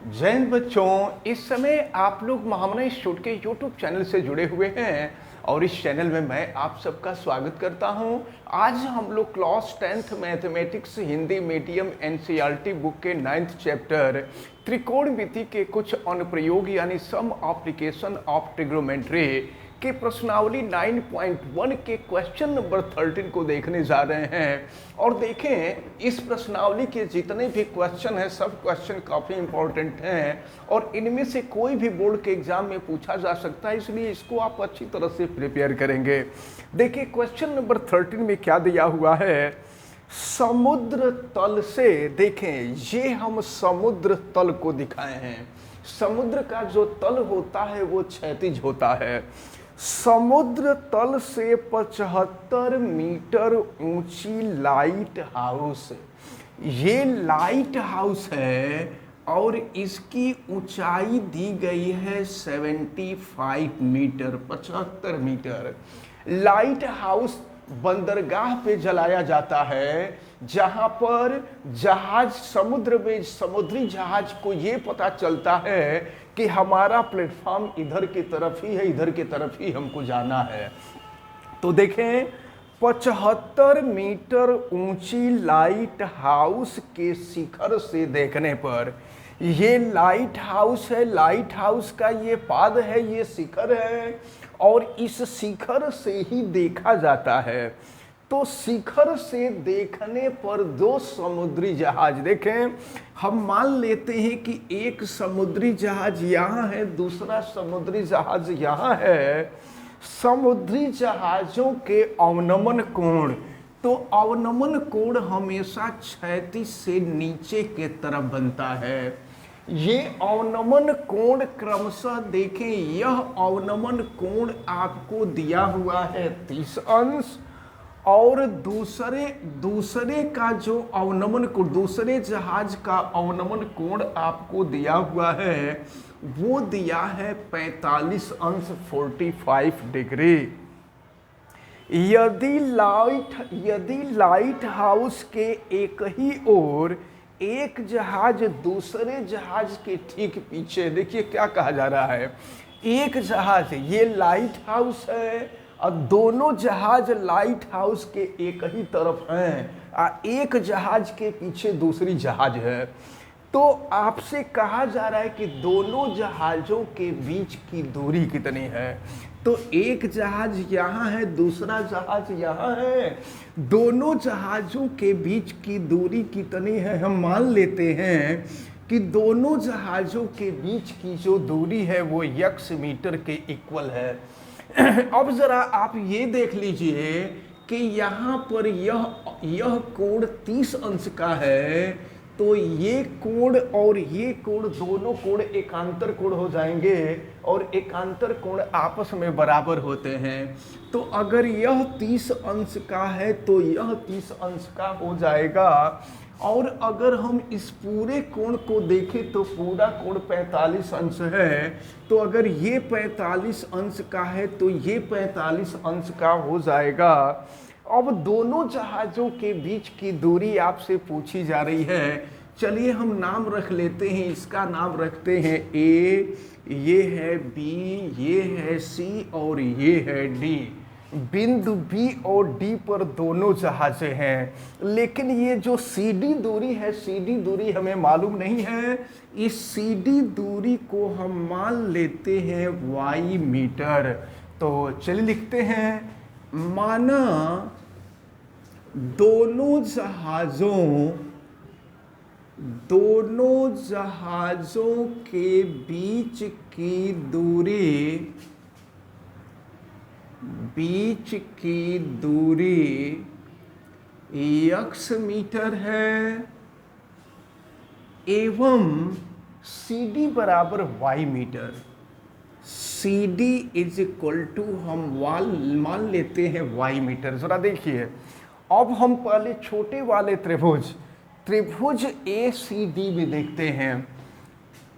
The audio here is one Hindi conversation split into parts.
जय हिंद बच्चों, इस समय आप लोग महामना इंस्टीट्यूट के यूट्यूब चैनल से जुड़े हुए हैं और इस चैनल में मैं आप सबका स्वागत करता हूं। आज हम लोग class 10th mathematics Hindi medium NCERT book के 9th चैप्टर त्रिकोणमिति के कुछ अनुप्रयोग यानी सम एप्लीकेशन ऑफ ट्रिग्नोमेट्री के प्रश्नावली 9.1 के क्वेश्चन नंबर 13 को देखने जा रहे हैं। और देखें, इस प्रश्नावली के जितने भी क्वेश्चन हैं सब क्वेश्चन काफ़ी इंपॉर्टेंट हैं और इनमें से कोई भी बोर्ड के एग्जाम में पूछा जा सकता है, इसलिए इसको आप अच्छी तरह से प्रिपेयर करेंगे। देखिए क्वेश्चन नंबर 13 में क्या दिया हुआ है। समुद्र तल से, देखें ये हम समुद्र तल को दिखाए हैं। समुद्र का जो तल होता है वो क्षैतिज होता है। समुद्र तल से 75 मीटर ऊंची लाइट हाउस, ये लाइट हाउस है और इसकी ऊंचाई दी गई है 75 मीटर, 75 मीटर। लाइट हाउस बंदरगाह पे जलाया जाता है जहां पर जहाज समुद्र में समुद्री जहाज को ये पता चलता है कि हमारा प्लेटफॉर्म इधर की तरफ ही है, इधर की तरफ ही हमको जाना है। तो देखें 75 मीटर ऊंची लाइट हाउस के शिखर से देखने पर, ये लाइट हाउस है, लाइट हाउस का ये पाद है, ये शिखर है और इस शिखर से ही देखा जाता है। तो शिखर से देखने पर दो समुद्री जहाज, देखें हम मान लेते हैं कि एक समुद्री जहाज यहाँ है, दूसरा समुद्री जहाज यहाँ है। समुद्री जहाजों के अवनमन कोण, तो अवनमन कोण हमेशा क्षैतिज से नीचे के तरफ बनता है। ये अवनमन कोण क्रमशः देखें, यह अवनमन कोण आपको दिया हुआ है 30 अंश और दूसरे का जो अवनमन कोण, दूसरे जहाज का अवनमन कोण आपको दिया हुआ है वो दिया है 45 अंश 45 डिग्री। यदि लाइट हाउस के एक ही ओर एक जहाज दूसरे जहाज के ठीक पीछे, देखिए क्या कहा जा रहा है, एक जहाज, ये लाइट हाउस है और दोनों जहाज लाइट हाउस के एक ही तरफ हैं, एक जहाज के पीछे दूसरी जहाज है। तो आपसे कहा जा रहा है कि दोनों जहाज़ों के बीच की दूरी कितनी है। तो एक जहाज यहाँ है, दूसरा जहाज यहाँ है, दोनों जहाज़ों के बीच की दूरी कितनी है। हम मान लेते हैं कि दोनों जहाज़ों के बीच की जो दूरी है वो x मीटर के इक्वल है। अब ज़रा आप ये देख लीजिए कि यहाँ पर यह कोण 30 अंश का है, तो ये कोण और ये कोण, दोनों कोण एकांतर कोण हो जाएंगे और एकांतर कोण आपस में बराबर होते हैं। तो अगर यह 30 अंश का है तो यह 30 अंश का हो जाएगा। और अगर हम इस पूरे कोण को देखें तो पूरा कोण 45 अंश है। तो अगर ये 45 अंश का है तो ये 45 अंश का हो जाएगा। अब दोनों जहाज़ों के बीच की दूरी आपसे पूछी जा रही है। चलिए हम नाम रख लेते हैं, इसका नाम रखते हैं ए, ये है बी, ये है सी और ये है डी। बिंदु बी और डी पर दोनों जहाज़ें हैं, लेकिन ये जो सी डी दूरी है, सी डी दूरी हमें मालूम नहीं है। इस सी डी दूरी को हम मान लेते हैं वाई मीटर। तो चलिए लिखते हैं, माना दोनों जहाज़ों के बीच की दूरी x मीटर है एवं CD बराबर y metre. CD is equal to हम मान लेते हैं y मीटर। जरा देखिए, अब हम पहले छोटे वाले त्रिभुज ACD में देखते हैं।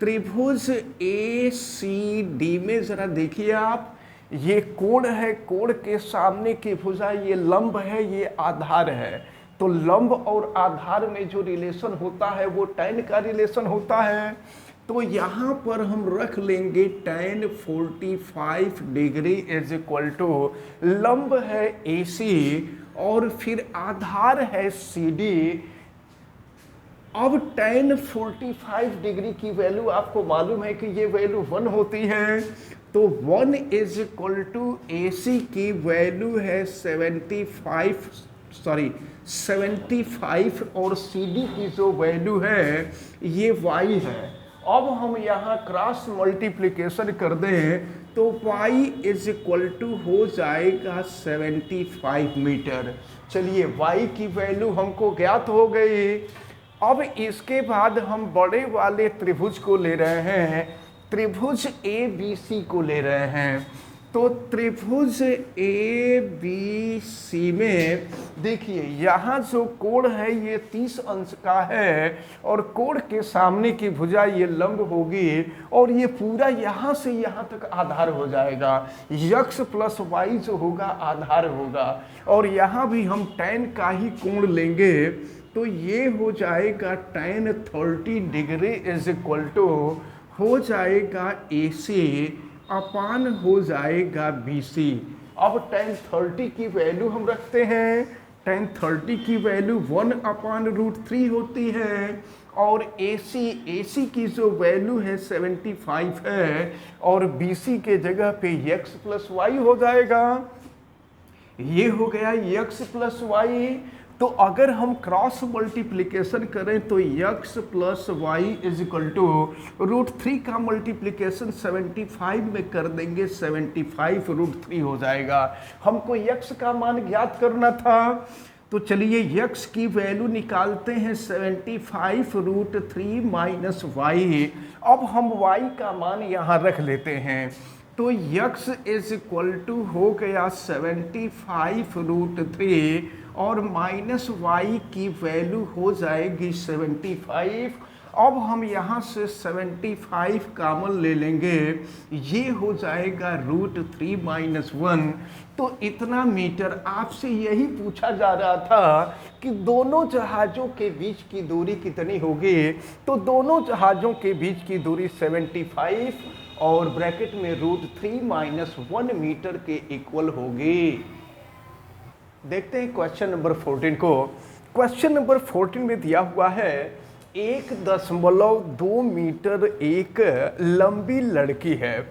त्रिभुज ACD में जरा देखिए आप, ये कोण है, कोण के सामने की भुजा ये लंब है, ये आधार है। तो लंब और आधार में जो रिलेशन होता है वो tan का रिलेशन होता है। तो यहाँ पर हम रख लेंगे tan 45 degree is equal to लंब है AC और फिर आधार है CD। अब tan 45 डिग्री की वैल्यू आपको मालूम है कि ये वैल्यू 1 होती है, तो 1 इज इक्वल टू AC की वैल्यू है 75 और CD की जो वैल्यू है ये y है। अब हम यहाँ क्रॉस मल्टीप्लिकेशन कर दें तो y इज इक्वल टू हो जाएगा 75 मीटर। चलिए y की वैल्यू हमको ज्ञात हो गई। अब इसके बाद हम बड़े वाले त्रिभुज को ले रहे हैं, त्रिभुज ABC को ले रहे हैं। तो त्रिभुज ABC में देखिए यहाँ जो कोण है ये 30 अंश का है और कोण के सामने की भुजा ये लंब होगी और ये पूरा यहाँ से यहाँ तक आधार हो जाएगा। x प्लस वाई जो होगा आधार होगा और यहाँ भी हम tan का ही कोण लेंगे, तो ये हो जाएगा tan 30 degree is equal to हो जाएगा AC अपान हो जाएगा BC। अब tan 30 की वैल्यू हम रखते हैं, tan 30 की वैल्यू 1/√3 होती है और AC की जो वैल्यू है 75 है और BC के जगह पे x प्लस वाई हो जाएगा। ये हो गया x प्लस वाई। तो अगर हम क्रॉस मल्टीप्लिकेशन करें तो x plus y is equal to √3 का मल्टीप्लिकेशन 75 में कर देंगे, 75 √3 हो जाएगा। हमको x का मान ज्ञात करना था, तो चलिए x की वैल्यू निकालते हैं 75 √3 माइनस वाई। अब हम y का मान यहाँ रख लेते हैं, तो x इज इक्वल टू हो गया 75 √3 और माइनस वाई की वैल्यू हो जाएगी 75। अब हम यहाँ से 75 कामन ले लेंगे, ये हो जाएगा √3 माइनस 1। तो इतना मीटर। आपसे यही पूछा जा रहा था कि दोनों जहाज़ों के बीच की दूरी कितनी होगी, तो दोनों जहाज़ों के बीच की दूरी 75 और ब्रैकेट में √3 माइनस 1 मीटर के इक्वल होगी। देखते हैं क्वेश्चन नंबर 14 को। क्वेश्चन नंबर 14 में दिया हुआ है 1.2 मीटर एक लंबी लड़की है।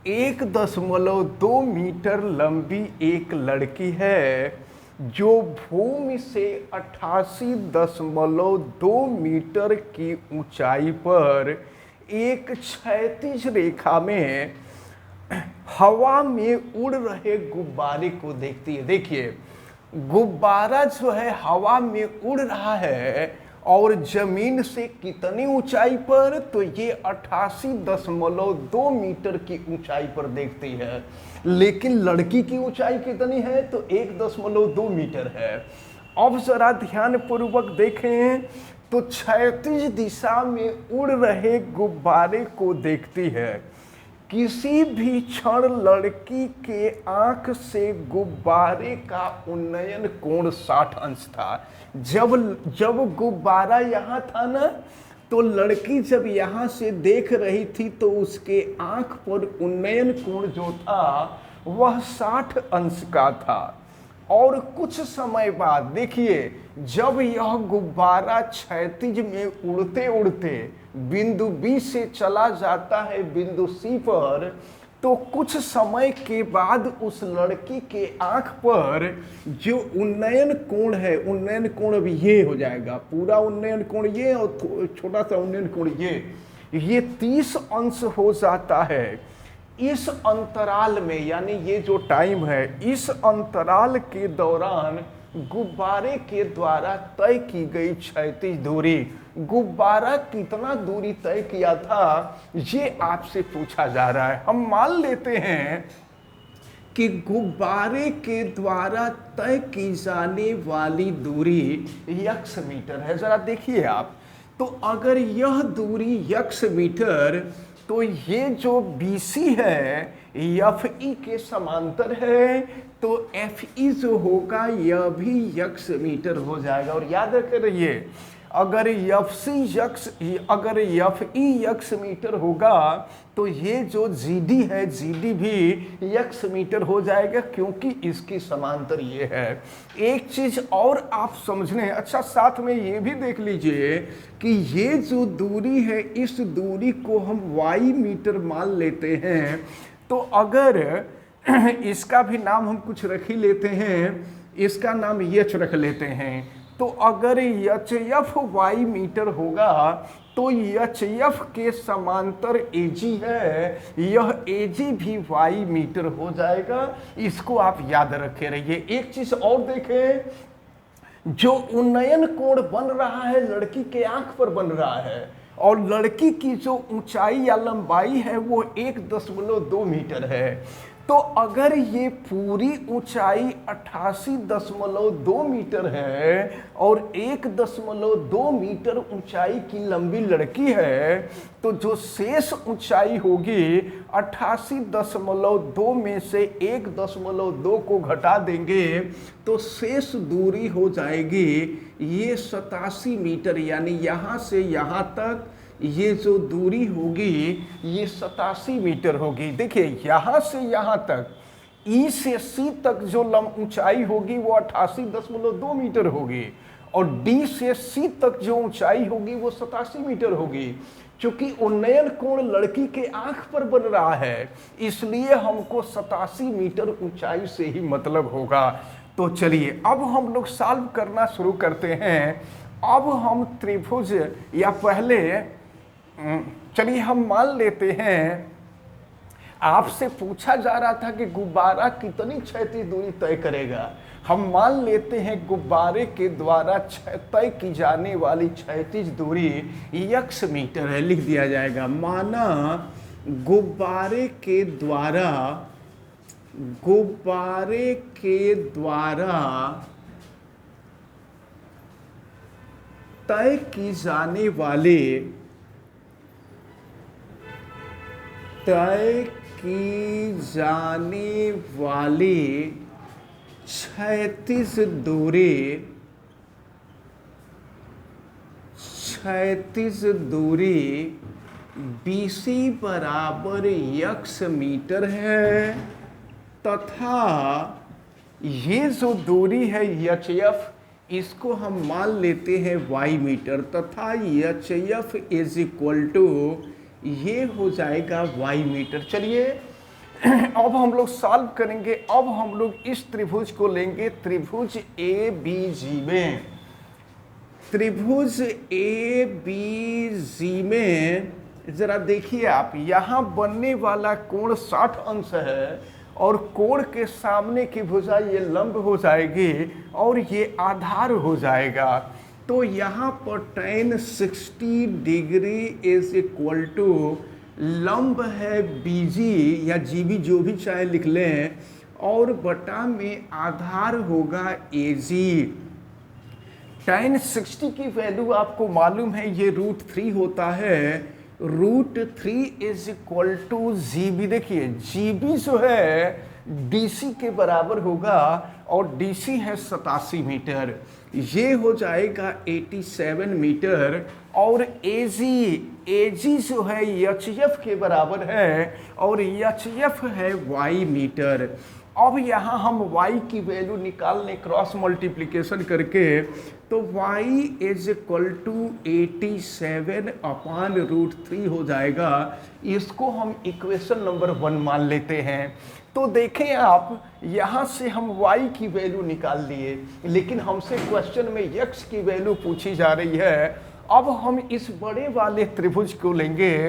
1.2 मीटर लंबी एक लड़की है जो भूमि से 88.2 मीटर की ऊंचाई पर एक क्षैतिज रेखा में हवा में उड़ रहे गुब्बारे को देखती है। देखिए गुब्बारा जो है हवा में उड़ रहा है और जमीन से कितनी ऊंचाई पर, तो ये 88.2 मीटर की ऊंचाई पर देखती है। लेकिन लड़की की ऊंचाई कितनी है, तो 1.2 मीटर है। अब जरा ध्यान पूर्वक देखें तो क्षैतिज दिशा में उड़ रहे गुब्बारे को देखती है। किसी भी क्षण लड़की के आंख से गुब्बारे का उन्नयन कोण 60 अंश था। जब गुब्बारा यहाँ था ना, तो लड़की जब यहाँ से देख रही थी तो उसके आंख पर उन्नयन कोण जो था वह 60 अंश का था। और कुछ समय बाद देखिए जब यह गुब्बारा क्षैतिज में उड़ते उड़ते बिंदु B से चला जाता है बिंदु C पर, तो कुछ समय के बाद उस लड़की के आंख पर जो उन्नयन कोण है, उन्नयन कोण अभी ये हो जाएगा, पूरा उन्नयन कोण ये और छोटा सा उन्नयन कोण ये 30 अंश हो जाता है। इस अंतराल में, यानी ये जो टाइम है, इस अंतराल के दौरान गुब्बारे के द्वारा तय की गई क्षैतिज दूरी, गुब्बारा कितना दूरी तय किया था ये आपसे पूछा जा रहा है। हम मान लेते हैं कि गुब्बारे के द्वारा तय की जाने वाली दूरी x मीटर है। जरा देखिए आप, तो अगर यह दूरी x मीटर, तो ये जो BC है FE के समांतर है, तो FE जो होगा यह भी x मीटर हो जाएगा। और याद रखे रहिए अगर अगर एफ ई एक्स मीटर होगा तो ये जो जी डी है जी डी भी एक्स मीटर हो जाएगा, क्योंकि इसकी समांतर ये है। एक चीज और आप समझ लें, अच्छा साथ में ये भी देख लीजिए कि ये जो दूरी है इस दूरी को हम वाई मीटर मान लेते हैं। तो अगर इसका भी नाम हम कुछ रख ही लेते हैं, इसका नाम एच रख लेते हैं। तो अगर एच एफ वाई मीटर होगा तो एच एफ के समांतर एजी है, यह एजी भी वाई मीटर हो जाएगा। इसको आप याद रखे रहिए। एक चीज और देखें, जो उन्नयन कोण बन रहा है लड़की के आंख पर बन रहा है, और लड़की की जो ऊंचाई या लंबाई है वो 1.2 मीटर है। तो अगर ये पूरी ऊंचाई 88.2 मीटर है और 1.2 मीटर ऊंचाई की लंबी लड़की है, तो जो शेष ऊंचाई होगी 88.2 में से 1.2 को घटा देंगे तो शेष दूरी हो जाएगी ये 87 मीटर। यानी यहाँ से यहाँ तक ये जो दूरी होगी ये 87 मीटर होगी। देखिए यहाँ से यहाँ तक ई से सी तक जो ऊंचाई होगी वो 88.2 मीटर होगी, और डी से सी तक जो ऊंचाई होगी वो 87 मीटर होगी। क्योंकि उन्नयन कोण लड़की के आंख पर बन रहा है, इसलिए हमको 87 मीटर ऊंचाई से ही मतलब होगा। तो चलिए अब हम लोग सॉल्व करना शुरू करते हैं। अब हम त्रिभुज, या पहले चलिए हम मान लेते हैं, आपसे पूछा जा रहा था कि गुब्बारा कितनी क्षैतिज दूरी तय करेगा। हम मान लेते हैं गुब्बारे के द्वारा तय की जाने वाली क्षैतिज दूरी x मीटर है। लिख दिया जाएगा, माना गुब्बारे के द्वारा तय की जाने वाली क्षैतिज दूरी BC बराबर x मीटर है, तथा ये जो दूरी है HF इसको हम मान लेते हैं y मीटर, तथा HF इज इक्वल टू ये हो जाएगा y मीटर। चलिए अब हम लोग सॉल्व करेंगे। अब हम लोग इस त्रिभुज को लेंगे त्रिभुज ABG में। त्रिभुज ABG में जरा देखिए आप, यहाँ बनने वाला कोण 60 अंश है और कोण के सामने की भुजा ये लंब हो जाएगी और ये आधार हो जाएगा। तो यहाँ पर tan 60 degree is equal to लंब है BG या GB जो भी चाहे लिख लें, और बटा में आधार होगा AG। tan 60 की वैल्यू आपको मालूम है ये √3 होता है। √3 इज इक्वल टू GB। देखिए GB जो है DC के बराबर होगा और DC है 87 मीटर, ये हो जाएगा 87 मीटर। और AG जो है HF के बराबर है और HF है y मीटर। अब यहाँ हम y की वैल्यू निकाल लें क्रॉस मल्टीप्लिकेशन करके, तो y इज इक्वल टू 87/√3 हो जाएगा। इसको हम इक्वेशन नंबर 1 मान लेते हैं। तो देखें आप, यहाँ से हम y की वैल्यू निकाल लिए, लेकिन हमसे क्वेश्चन में x की वैल्यू पूछी जा रही है। अब हम इस बड़े वाले त्रिभुज को लेंगे,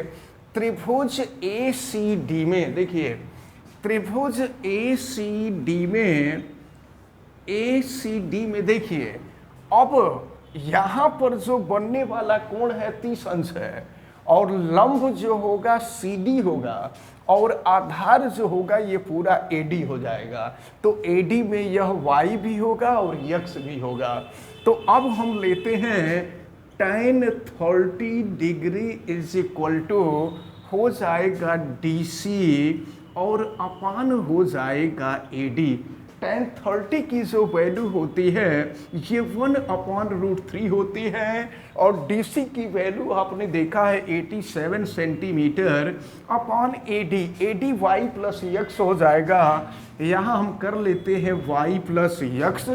त्रिभुज ACD में। देखिए त्रिभुज ACD में देखिए, अब यहाँ पर जो बनने वाला कोण है 30 अंश है, और लंब जो होगा CD होगा, और आधार जो होगा ये पूरा AD हो जाएगा। तो AD में यह y भी होगा और x भी होगा। तो अब हम लेते हैं tan 30 degree is equal to हो जाएगा DC और अपान हो जाएगा AD। tan 30 की जो वैल्यू होती है ये 1/√3 होती है, और DC की वैल्यू आपने देखा है 87 centimetre upon AD। AD y plus x हो जाएगा। यहाँ हम कर लेते हैं y प्लस यक्स।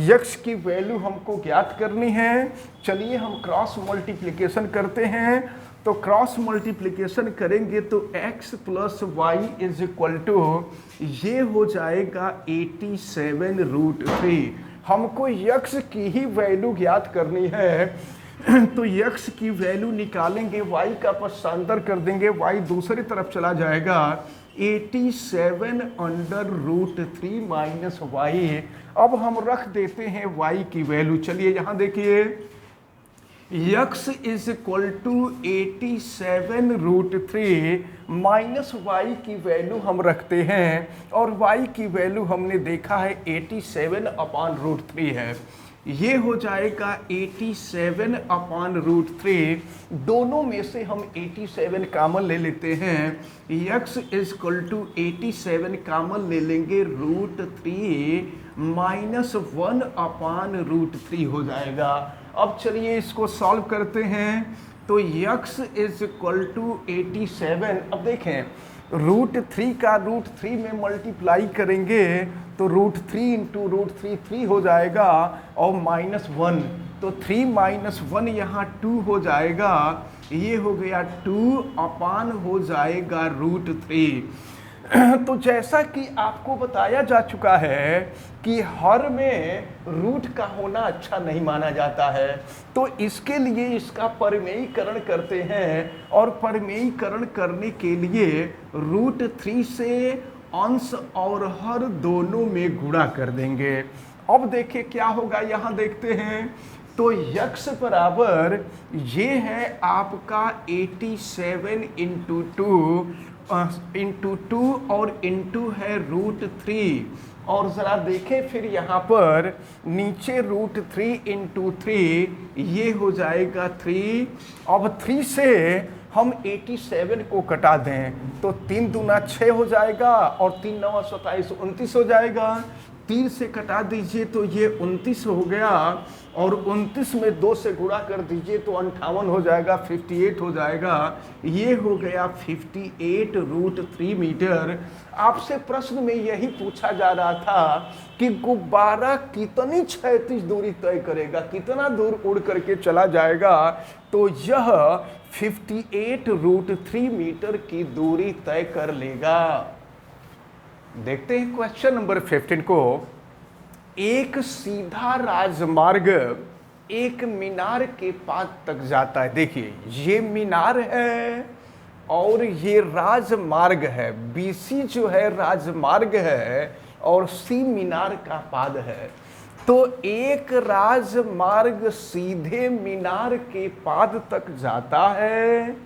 यक्स की वैल्यू हमको ज्ञात करनी है। चलिए हम क्रॉस मल्टीप्लिकेशन करते हैं। तो क्रॉस मल्टीप्लिकेशन करेंगे तो x plus y is equal to ये हो जाएगा 87√3। हमको x की ही वैल्यू ज्ञात करनी है। तो x की वैल्यू निकालेंगे, y का पक्षांतर कर देंगे, y दूसरी तरफ चला जाएगा, 87√3 माइनस वाई। अब हम रख देते हैं y की वैल्यू। चलिए यहाँ देखिए, x is equal to 87√3 minus y की वैल्यू हम रखते हैं, और y की वैल्यू हमने देखा है 87/√3 है। ये हो जाएगा 87/√3। दोनों में से हम 87 कामन ले लेते हैं। x इज इक्वल टू 87 कामन ले लेंगे, √3 माइनस 1/√3 हो जाएगा। अब चलिए इसको सॉल्व करते हैं। तो x इज इक्वल टू 87। अब देखें, √3 का √3 में मल्टीप्लाई करेंगे तो √3 इंटू √3 3 हो जाएगा, और -1, तो 3 माइनस 1 यहाँ 2 हो जाएगा। ये हो गया 2 हो जाएगा √3। तो जैसा कि आपको बताया जा चुका है कि हर में रूट का होना अच्छा नहीं माना जाता है, तो इसके लिए इसका परिमेयीकरण करते हैं, और परिमेयीकरण करने के लिए √3 से अंश और हर दोनों में गुणा कर देंगे। अब देखिए क्या होगा, यहाँ देखते हैं। तो x बराबर ये है आपका 87 इंटू 2 और इंटू है √3। और ज़रा देखें फिर यहाँ पर नीचे √3 इंटू 3, ये हो जाएगा 3। अब 3 से हम 87 को कटा दें तो 3 दूना 6 हो जाएगा, और 3 9 27 29 हो जाएगा। 3 से कटा दीजिए तो ये 29 हो गया, और 29 में 2 से गुणा कर दीजिए तो 58 हो जाएगा, 58 हो जाएगा। ये हो गया 58√3 मीटर। आपसे प्रश्न में यही पूछा जा रहा था कि गुब्बारा कितनी क्षैतिज दूरी तय करेगा, कितना दूर उड़ करके चला जाएगा। तो यह 58√3 मीटर की दूरी तय कर लेगा। देखते हैं क्वेश्चन नंबर 15 को। एक सीधा राजमार्ग एक मीनार के पास तक जाता है। देखिए ये मीनार है और ये राजमार्ग है। BC जो है राजमार्ग है और C मीनार का पाद है। तो एक राजमार्ग सीधे मीनार के पाद तक जाता है।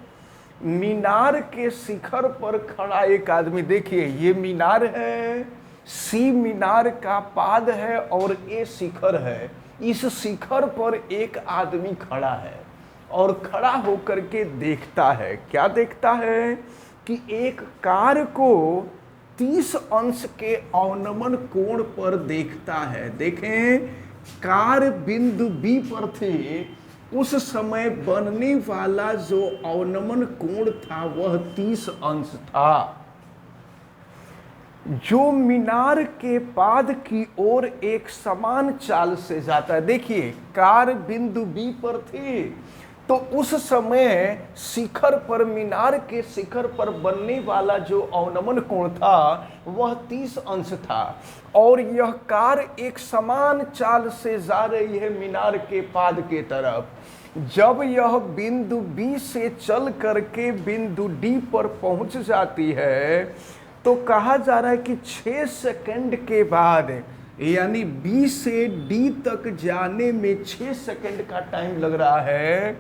मीनार के शिखर पर खड़ा एक आदमी, देखिए ये मीनार है, C मीनार का पाद है और A शिखर है। इस शिखर पर एक आदमी खड़ा है और खड़ा होकर के देखता है। क्या देखता है कि एक कार को 30 अंश के अवनमन कोण पर देखता है। देखें, कार बिंदु B पर थी, उस समय बनने वाला जो अवनमन कोण था वह 30 अंश था, जो मीनार के पाद की ओर एक समान चाल से जाता है। देखिए कार बिंदु B पर थी, तो उस समय शिखर पर, मीनार के शिखर पर बनने वाला जो अवनमन कोण था वह 30 अंश था, और यह कार एक समान चाल से जा रही है मीनार के पाद के तरफ। जब यह बिंदु B से चल करके बिंदु D पर पहुंच जाती है तो कहा जा रहा है कि 6 सेकंड के बाद, यानी B से D तक जाने में 6 सेकंड का टाइम लग रहा है।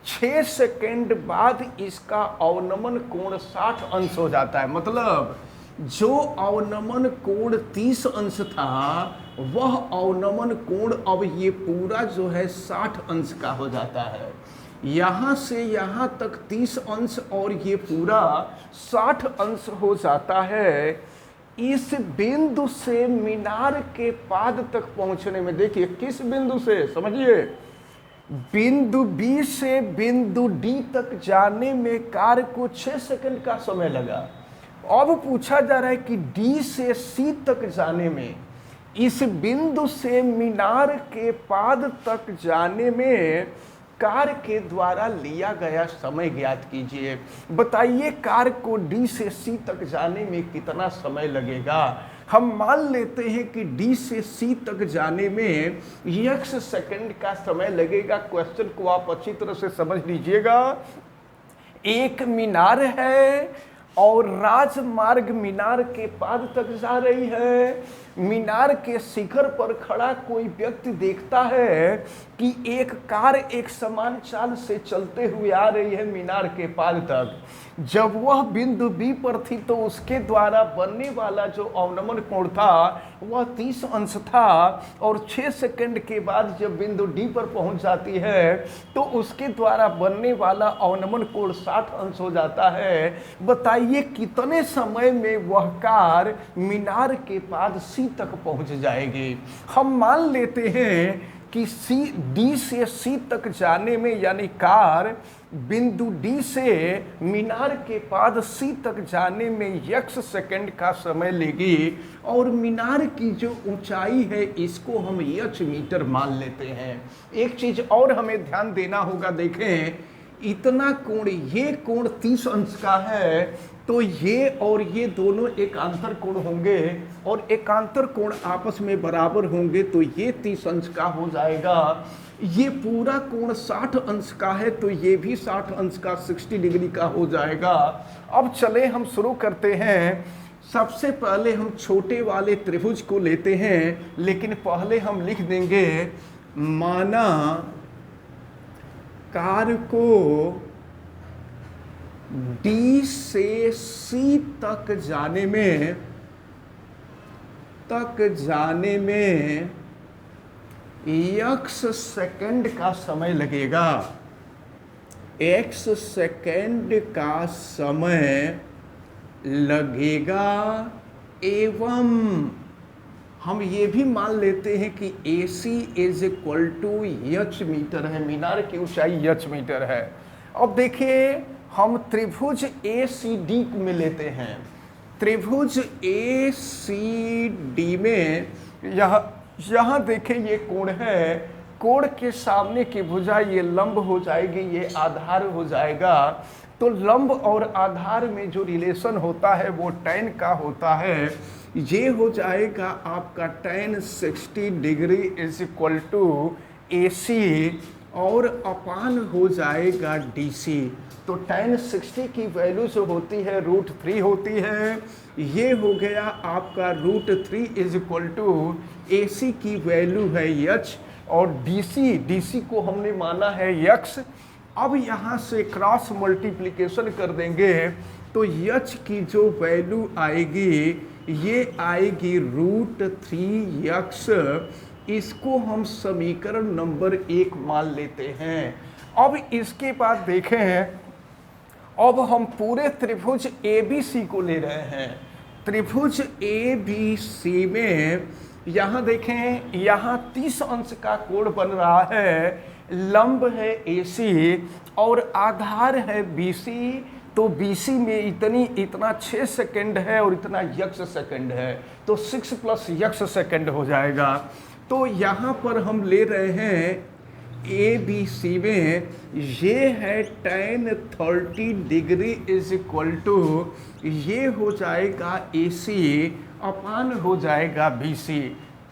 6 सेकंड बाद इसका अवनमन कोण 60 अंश हो जाता है। मतलब जो अवनमन कोण 30 अंश था वह अवनमन कोण अब ये पूरा जो है 60 अंश का हो जाता है। यहाँ से यहाँ तक 30 अंश और ये पूरा 60 अंश हो जाता है। इस बिंदु से मीनार के पाद तक पहुंचने में, देखिए किस बिंदु से, समझिए, बिंदु बी से बिंदु डी तक जाने में कार्य को 6 सेकंड का समय लगा। अब पूछा जा रहा है कि डी से सी तक जाने में, इस बिंदु से मीनार के पाद तक जाने में कार के द्वारा लिया गया समय ज्ञात कीजिए। बताइए कार को डी से सी तक जाने में कितना समय लगेगा। हम मान लेते हैं कि डी से सी तक जाने में x सेकंड का समय लगेगा। क्वेश्चन को आप अच्छी तरह से समझ लीजिएगा। एक मीनार है और राजमार्ग मीनार के पाद तक जा रही है। मीनार के शिखर पर खड़ा कोई व्यक्ति देखता है कि एक कार एक समान चाल से चलते हुए आ रही है मीनार के पाद तक। जब वह बिंदु बी पर थी तो उसके द्वारा बनने वाला जो अवनमन कोण था वह 30 अंश था, और 6 सेकंड के बाद जब बिंदु डी पर पहुंच जाती है तो उसके द्वारा बनने वाला अवनमन कोण 60 अंश हो जाता है। बताइए कितने समय में वह कार मीनार के पाद सी तक पहुंच जाएगी। हम मान लेते हैं कि डी से सी तक जाने में, यानी कार बिंदु डी से मीनार के पाद सी तक जाने में x सेकंड का समय लेगी, और मीनार की जो ऊंचाई है इसको हम h मीटर मान लेते हैं। एक चीज और हमें ध्यान देना होगा, देखें इतना कोण, ये कोण 30 अंश का है, तो ये और ये दोनों एकांतर कोण होंगे, और एकांतर कोण आपस में बराबर होंगे तो ये 30 अंश का हो जाएगा। ये पूरा कोण 60 अंश का है तो ये भी 60 अंश का 60 डिग्री का हो जाएगा। अब चले हम शुरू करते हैं। सबसे पहले हम छोटे वाले त्रिभुज को लेते हैं, लेकिन पहले हम लिख देंगे माना कार को डी से सी तक जाने में x सेकंड का समय लगेगा। x सेकंड का समय लगेगा, एवं हम ये भी मान लेते हैं कि AC is equal to h metre है। मीनार की ऊंचाई h मीटर है। अब देखिए हम त्रिभुज ACD में लेते हैं। त्रिभुज ACD में यहाँ देखें ये कोण है, कोण के सामने की भुजा ये लंब हो जाएगी, ये आधार हो जाएगा। तो लंब और आधार में जो रिलेशन होता है वो tan का होता है। ये हो जाएगा आपका tan 60 degree is equal to AC, और अपान हो जाएगा DC। तो tan 60 की वैल्यू जो होती है √3 होती है। ये हो गया आपका √3 इज इक्वल टू AC की वैल्यू है h, और DC को हमने माना है x। अब यहाँ से क्रॉस मल्टीप्लिकेशन कर देंगे तो h की जो वैल्यू आएगी ये आएगी √3x। इसको हम समीकरण नंबर 1 मान लेते हैं। अब इसके बाद देखें, अब हम पूरे त्रिभुज ABC को ले रहे हैं। त्रिभुज ABC में यहाँ देखें, यहाँ 30 अंश का कोण बन रहा है, लंब है AC और आधार है BC। तो BC में इतना 6 सेकंड है और इतना x सेकंड है, तो 6 + x सेकंड हो जाएगा। तो यहाँ पर हम ले रहे हैं ABC में, ये है tan 30 degree is equal to, ये हो जाएगा AC अपान हो जाएगा BC।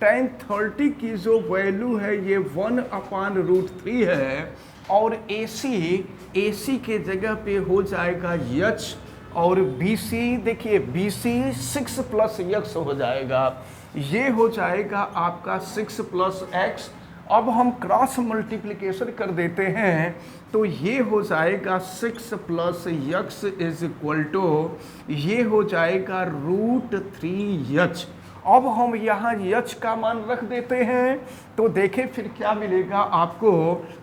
tan 30 की जो वैल्यू है ये 1/√3 है, और AC के जगह पे हो जाएगा h, और BC देखिए BC 6 + x हो जाएगा। ये हो जाएगा आपका 6 + x। अब हम क्रॉस मल्टीप्लिकेशन कर देते हैं तो ये हो जाएगा 6 + x इज इक्वल टू, ये हो जाएगा √3h। अब हम यहाँ h का मान रख देते हैं तो देखें फिर क्या मिलेगा आपको,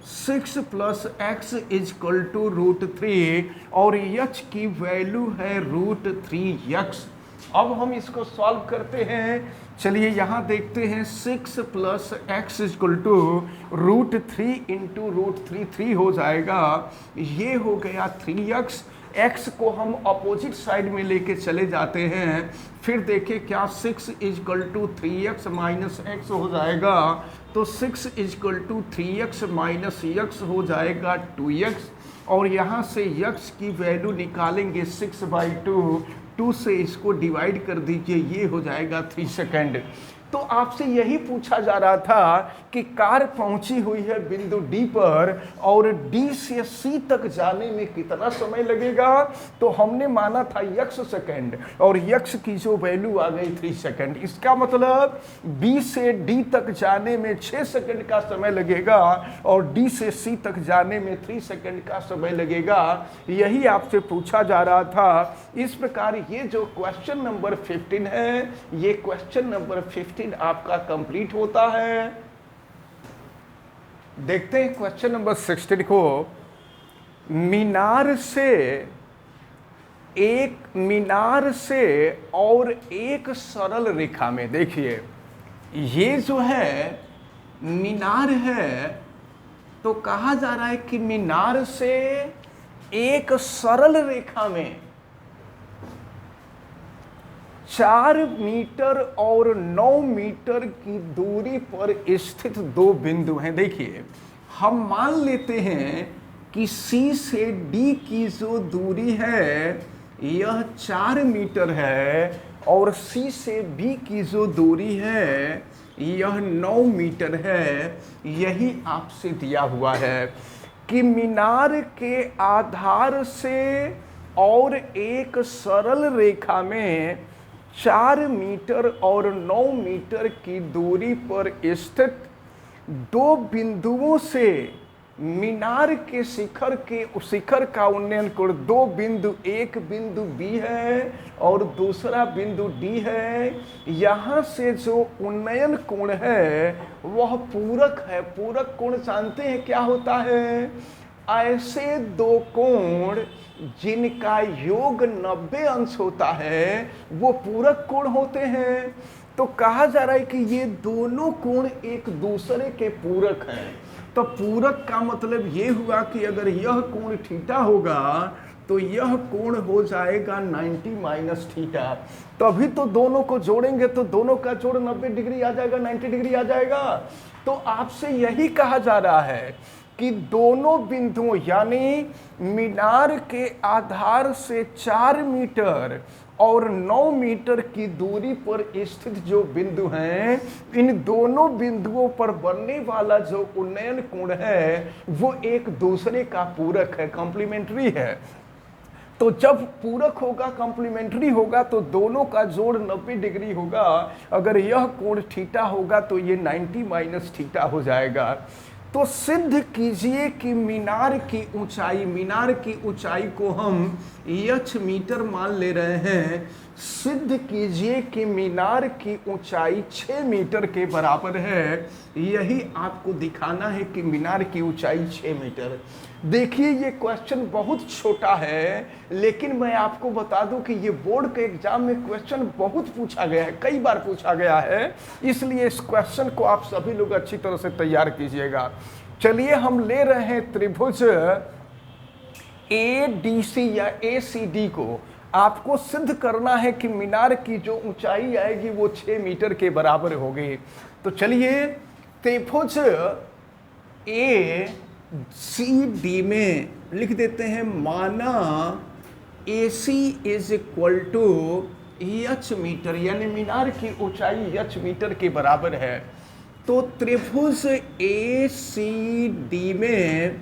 6 + x इज इक्वल टू √3, और h की वैल्यू है √3x। अब हम इसको सॉल्व करते हैं। चलिए यहाँ देखते हैं 6 plus x equal to √3 into √3 3 हो जाएगा। ये हो गया 3x। x को हम अपोजिट साइड में लेके चले जाते हैं। फिर देखें क्या 6 equal to 3x minus x हो जाएगा। तो 6 equal to 3x minus x हो जाएगा 2x। और यहाँ से x की वैल्यू निकालेंगे 6/2। 2 से इसको डिवाइड कर दीजिए, ये हो जाएगा 3 सेकेंड। तो आपसे यही पूछा जा रहा था कि कार पहुंची हुई है बिंदु D पर और D से C तक जाने में कितना समय लगेगा। तो हमने माना था x सेकेंड और x की जो वैल्यू आ गई 3 सेकेंड। इसका मतलब B से D तक जाने में 6 सेकेंड का समय लगेगा और D से C तक जाने में 3 सेकेंड का समय लगेगा। यही आपसे पूछा जा रहा था। इस प्रकार ये जो क्वेश्चन नंबर 15 है, ये क्वेश्चन नंबर 15 आपका कंप्लीट होता है। देखते हैं क्वेश्चन नंबर 16 को। मीनार से और एक सरल रेखा में, देखिए ये जो है मीनार है, तो कहा जा रहा है कि मीनार से एक सरल रेखा में 4 मीटर और 9 मीटर की दूरी पर स्थित 2 बिंदु हैं। देखिए हम मान लेते हैं कि C से D की जो दूरी है यह 4 मीटर है और C से B की जो दूरी है यह 9 मीटर है। यही आपसे दिया हुआ है कि मीनार के आधार से और एक सरल रेखा में 4 मीटर और 9 मीटर की दूरी पर स्थित 2 बिंदुओं से मीनार के शिखर का उन्नयन कोण 2 बिंदु, एक बिंदु B है और दूसरा बिंदु D है। यहाँ से जो उन्नयन कोण है वह पूरक है। पूरक कोण जानते हैं क्या होता है? ऐसे 2 कोण जिनका योग 90 अंश होता है वो पूरक कोण होते हैं। तो कहा जा रहा है कि ये दोनों कोण एक दूसरे के पूरक हैं। तो पूरक का मतलब ये हुआ कि अगर यह कोण थीटा होगा तो यह कोण हो जाएगा 90 माइनस थीटा। तभी तो दोनों को जोड़ेंगे तो दोनों का जोड़ 90 डिग्री आ जाएगा, 90 डिग्री आ जाएगा। तो आपसे यही कहा जा रहा है कि दोनों बिंदुओं यानी मीनार के आधार से 4 मीटर और 9 मीटर की दूरी पर स्थित जो बिंदु हैं, इन दोनों बिंदुओं पर बनने वाला जो उन्नयन कोण है वो एक दूसरे का पूरक है, कॉम्प्लीमेंट्री है। तो जब पूरक होगा, कॉम्प्लीमेंट्री होगा तो दोनों का जोड़ 90 डिग्री होगा। अगर यह कोण थीटा होगा तो ये 90 माइनस थीटा हो जाएगा। तो सिद्ध कीजिए कि मीनार की ऊंचाई को हम h मीटर मान ले रहे हैं। सिद्ध कीजिए कि मीनार की ऊंचाई 6 मीटर के बराबर है। यही आपको दिखाना है कि मीनार की ऊंचाई 6 मीटर। देखिए ये क्वेश्चन बहुत छोटा है, लेकिन मैं आपको बता दूं कि ये बोर्ड के एग्जाम में क्वेश्चन बहुत पूछा गया है, कई बार पूछा गया है। इसलिए इस क्वेश्चन को आप सभी लोग अच्छी तरह से तैयार कीजिएगा। चलिए हम ले रहे हैं त्रिभुज ADC या ACD को। आपको सिद्ध करना है कि मीनार की जो ऊंचाई आएगी वो 6 मीटर के बराबर होगी। तो चलिए त्रिभुज ACD में लिख देते हैं, माना AC is equal to h metre, यानी मीनार की ऊंचाई h मीटर के बराबर है। तो त्रिभुज ACD में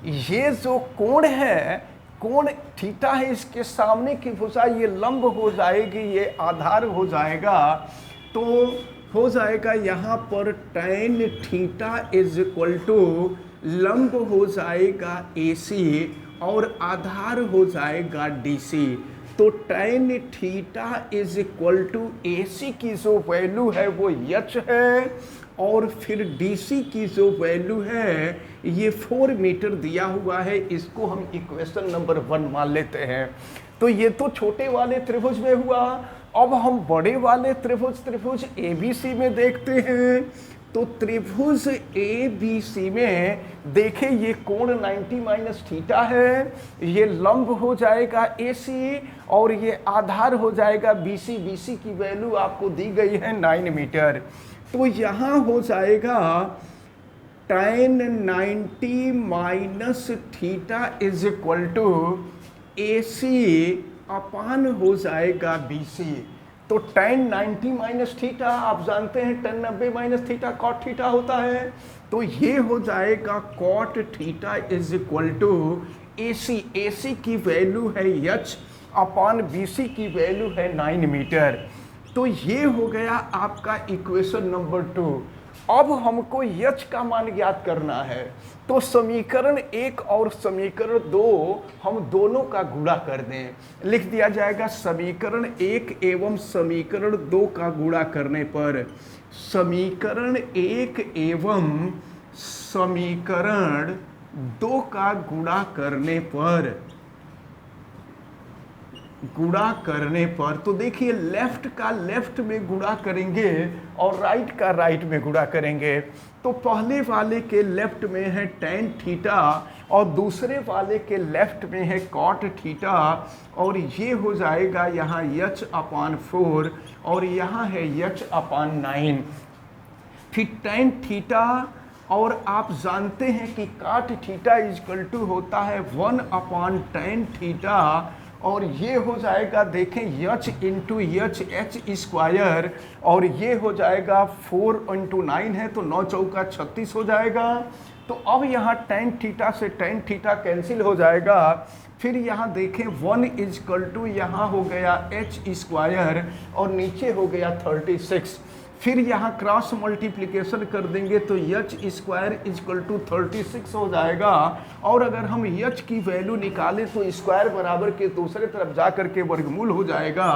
ये जो कोण है, कोण थीटा है, इसके सामने की भुजा ये लंब हो जाएगी, ये आधार हो जाएगा। तो हो जाएगा यहाँ पर tan theta is equal to लंब हो जाएगा AC और आधार हो जाएगा DC। तो tan theta is equal to AC की जो वैल्यू है वो h है और फिर DC की जो वैल्यू है ये 4 मीटर दिया हुआ है। इसको हम इक्वेशन नंबर 1 मान लेते हैं। तो ये तो छोटे वाले त्रिभुज में हुआ। अब हम बड़े वाले त्रिभुज ABC में देखते हैं। तो त्रिभुज ABC में देखें, ये कोण 90 माइनस थीटा है, ये लंब हो जाएगा AC और ये आधार हो जाएगा BC। BC की वैल्यू आपको दी गई है 9 मीटर। तो यहाँ हो जाएगा tan 90 minus theta is equal to AC upon हो जाएगा BC। तो tan 90 माइनस थीटा आप जानते हैं tan 90 minus theta cot theta होता है। तो ये हो जाएगा cot theta is equal to AC। AC की वैल्यू है h अपान BC की वैल्यू है 9 मीटर। तो ये हो गया आपका इक्वेशन नंबर 2। अब हमको h का मान ज्ञात करना है। तो समीकरण 1 और समीकरण 2 हम दोनों का गुणा कर दें। लिख दिया जाएगा समीकरण 1 एवं समीकरण 2 का गुणा करने पर, समीकरण 1 एवं समीकरण 2 का गुणा करने पर तो देखिए लेफ्ट का लेफ्ट में गुणा करेंगे और राइट का राइट में गुणा करेंगे। तो पहले वाले के लेफ्ट में है tan थीटा और दूसरे वाले के लेफ्ट में है cot थीटा, और ये हो जाएगा यहाँ h अपान 4 और यहाँ है h अपान 9। फिर tan थीटा, और आप जानते हैं कि cot थीटा इजकल टू होता है 1 अपान tan थीटा, और ये हो जाएगा देखें h इंटू h स्क्वायर, और ये हो जाएगा 4 इंटू 9 है तो 9 चौका 36 हो जाएगा। तो अब यहाँ tan थीटा से tan थीटा कैंसिल हो जाएगा। फिर यहाँ देखें 1 इजकल टू यहाँ हो गया h स्क्वायर और नीचे हो गया 36। फिर यहाँ क्रॉस मल्टीप्लिकेशन कर देंगे तो h स्क्वायर इजकल टू 36 हो जाएगा। और अगर हम h की वैल्यू निकालें तो स्क्वायर बराबर के दूसरे तरफ जा करके वर्गमूल हो जाएगा,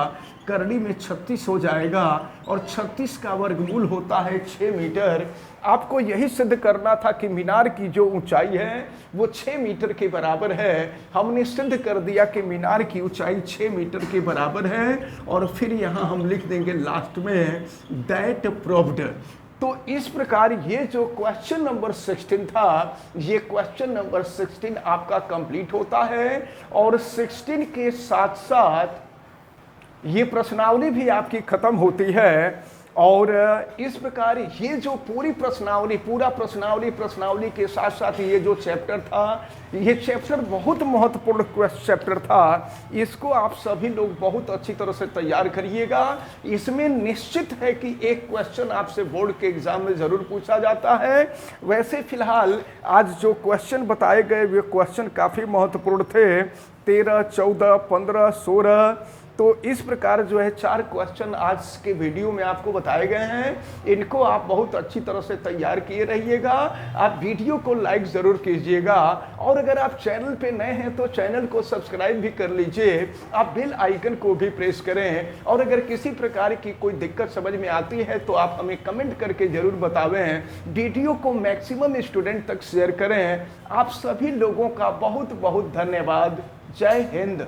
करनी में 36 हो जाएगा, और 36 का वर्गमूल होता है 6 मीटर। आपको यही सिद्ध करना था कि मीनार की जो ऊंचाई है वो 6 मीटर के बराबर है। हमने सिद्ध कर दिया कि मीनार की ऊंचाई 6 मीटर के बराबर है, और फिर यहाँ हम लिख देंगे लास्ट में दैट प्रूव्ड। तो इस प्रकार ये जो क्वेश्चन नंबर 16 था, ये क्वेश्चन नंबर 16 आपका कंप्लीट होता है। और 16 के साथ साथ ये प्रश्नावली भी आपकी खत्म होती है। और इस प्रकार ये जो पूरी प्रश्नावली, पूरा प्रश्नावली के साथ साथ ये जो चैप्टर था, ये चैप्टर बहुत महत्वपूर्ण चैप्टर था। इसको आप सभी लोग बहुत अच्छी तरह से तैयार करिएगा। इसमें निश्चित है कि एक क्वेश्चन आपसे बोर्ड के एग्जाम में ज़रूर पूछा जाता है। वैसे फिलहाल आज जो क्वेश्चन बताए गए वे क्वेश्चन काफ़ी महत्वपूर्ण थे, 13, 14, 15, 16। तो इस प्रकार जो है 4 क्वेश्चन आज के वीडियो में आपको बताए गए हैं। इनको आप बहुत अच्छी तरह से तैयार किए रहिएगा। आप वीडियो को लाइक ज़रूर कीजिएगा, और अगर आप चैनल पे नए हैं तो चैनल को सब्सक्राइब भी कर लीजिए। आप बेल आइकन को भी प्रेस करें, और अगर किसी प्रकार की कोई दिक्कत समझ में आती है तो आप हमें कमेंट करके ज़रूर बतावें। वीडियो को मैक्सिमम स्टूडेंट तक शेयर करें। आप सभी लोगों का बहुत बहुत धन्यवाद। जय हिंद।